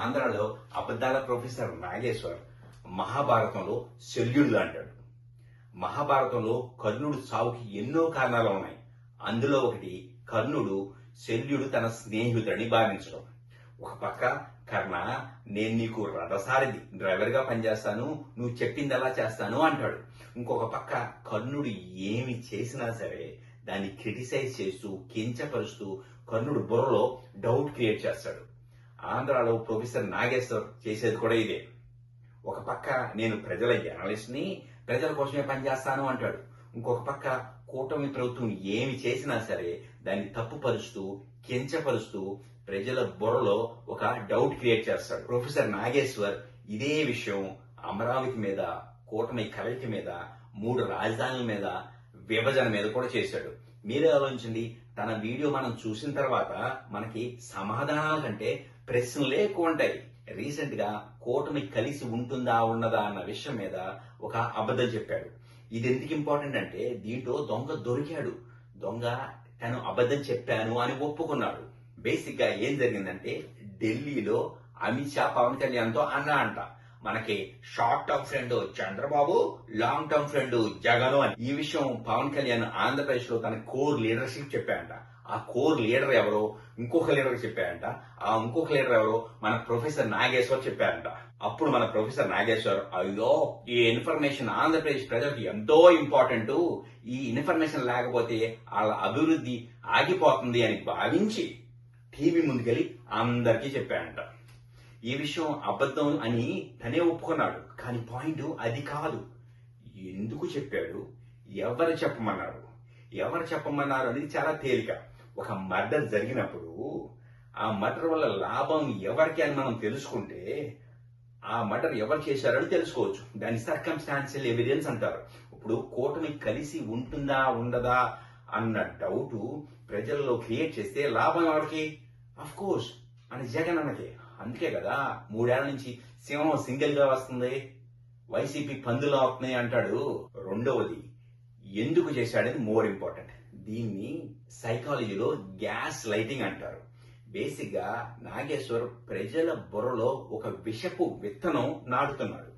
ఆంధ్రాలో అబద్ధాల ప్రొఫెసర్ నాగేశ్వర్ మహాభారతంలో శల్యుడు అంటాడు. మహాభారతంలో కర్ణుడు చావుకి ఎన్నో కారణాలు ఉన్నాయి. అందులో ఒకటి కర్ణుడు శల్యుడు తన స్నేహితుడిని భావించడం. ఒక పక్క కర్ణ, నేను నీకు రథసారథి డ్రైవర్ గా పనిచేస్తాను, నువ్వు చెప్పింది అలా చేస్తాను అంటాడు. ఇంకొక పక్క కర్ణుడు ఏమి చేసినా సరే దాన్ని క్రిటిసైజ్ చేస్తూ కించపరుస్తూ కర్ణుడు బుర్రలో డౌట్ క్రియేట్ చేస్తాడు. ఆంధ్రాలో ప్రొఫెసర్ నాగేశ్వర్ చేసేది కూడా ఇదే. ఒక పక్క నేను ప్రజల జర్నలిస్ట్ ని, ప్రజల కోసమే పనిచేస్తాను అంటాడు. ఇంకొక పక్క కూటమి ప్రభుత్వం ఏమి చేసినా సరే దాన్ని తప్పుపరుస్తూ కించపరుస్తూ ప్రజల బుర్రలో ఒక డౌట్ క్రియేట్ చేస్తాడు. ప్రొఫెసర్ నాగేశ్వర్ ఇదే విషయం అమరావతి మీద, కూటమి కలయిక మీద, 3 రాజధానుల మీద, విభజన మీద కూడా చేశాడు. మీరే ఆలోచించండి, తన వీడియో మనం చూసిన తర్వాత మనకి సమాధానాల కంటే ప్రశ్నలే ఎక్కువ ఉంటాయి. రీసెంట్ గా కూటమి కలిసి ఉంటుందా ఉండదా అన్న విషయం మీద ఒక అబద్ధం చెప్పాడు. ఇది ఎందుకు ఇంపార్టెంట్ అంటే దీంట్లో దొంగ దొరికాడు. దొంగ తను అబద్ధం చెప్పాను అని ఒప్పుకున్నాడు. బేసిక్ గా ఏం జరిగిందంటే ఢిల్లీలో అమిత్ షా పవన్ కళ్యాణ్ తో అన్నా అంట, మనకి short term friend Chandrababu, long term friend Jagan అని. ఈ విషయం పవన్ కళ్యాణ్ ఆంధ్రప్రదేశ్ లో తన కోర్ లీడర్షిప్ చెప్పాయంట. ఆ కోర్ లీడర్ ఎవరో ఇంకొక లీడర్ చెప్పారంట. ఆ ఇంకొక లీడర్ ఎవరో మన ప్రొఫెసర్ నాగేశ్వర్ చెప్పారంట. అప్పుడు మన ప్రొఫెసర్ నాగేశ్వర్, అయ్యో ఈ ఇన్ఫర్మేషన్ ఆంధ్రప్రదేశ్ ప్రజలకు ఎంతో ఇంపార్టెంట్, ఈ ఇన్ఫర్మేషన్ లేకపోతే వాళ్ళ అభివృద్ధి ఆగిపోతుంది అని భావించి టీవీ ముందుకెళ్ళి అందరికీ చెప్పారంట. ఈ విషయం అబద్ధం అని తనే ఒప్పుకున్నాడు. కానీ పాయింట్ అది కాదు. ఎందుకు చెప్పాడు, ఎవరు చెప్పమన్నారు అనేది చాలా తేలిక. ఒక మర్డర్ జరిగినప్పుడు ఆ మర్డర్ వల్ల లాభం ఎవరికి అని మనం తెలుసుకుంటే ఆ మర్డర్ ఎవరు చేశారని తెలుసుకోవచ్చు. దాన్ని సర్కమ్స్టాన్షియల్ ఎవిడెన్స్ అంటారు. ఇప్పుడు కూటమి కలిసి ఉంటుందా ఉండదా అన్న డౌట్ ప్రజల్లో క్రియేట్ చేస్తే లాభం ఎవరికి? అఫ్ కోర్స్ అని జగన్ అన్నకే. అందుకే కదా 3 ఏళ్ల నుంచి సింహం సింగిల్ గా వస్తుంది, వైసీపీ పందులు అవుతున్నాయి అంటాడు. రెండవది ఎందుకు చేశాడని మోర్ ఇంపార్టెంట్. దీన్ని సైకాలజీలో గ్యాస్ లైటింగ్ అంటారు. బేసిక్ గా నాగేశ్వర్ ప్రజల బుర్రలో ఒక విషపు విత్తనం నాటుతున్నాడు.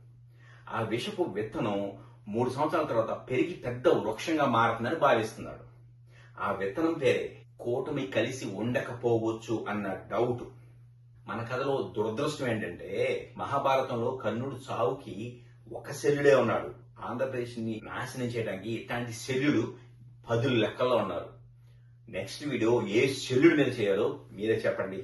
ఆ విషపు విత్తనం 3 సంవత్సరాల తర్వాత పెరిగి పెద్ద వృక్షంగా మారుతుందని భావిస్తున్నాడు. ఆ విత్తనం పేరే కూటమి కలిసి ఉండకపోవచ్చు అన్న డౌట్. మన కథలో దురదృష్టం ఏంటంటే మహాభారతంలో కర్ణుడు చావుకి ఒక శల్యుడే ఉన్నాడు. ఆంధ్రప్రదేశ్ ని నాశనం చేయడానికి ఇట్లాంటి శల్యుడు 10 లెక్కల్లో ఉన్నారు. నెక్స్ట్ వీడియో ఏ శల్యుడి మీద చేయాలో మీరే చెప్పండి.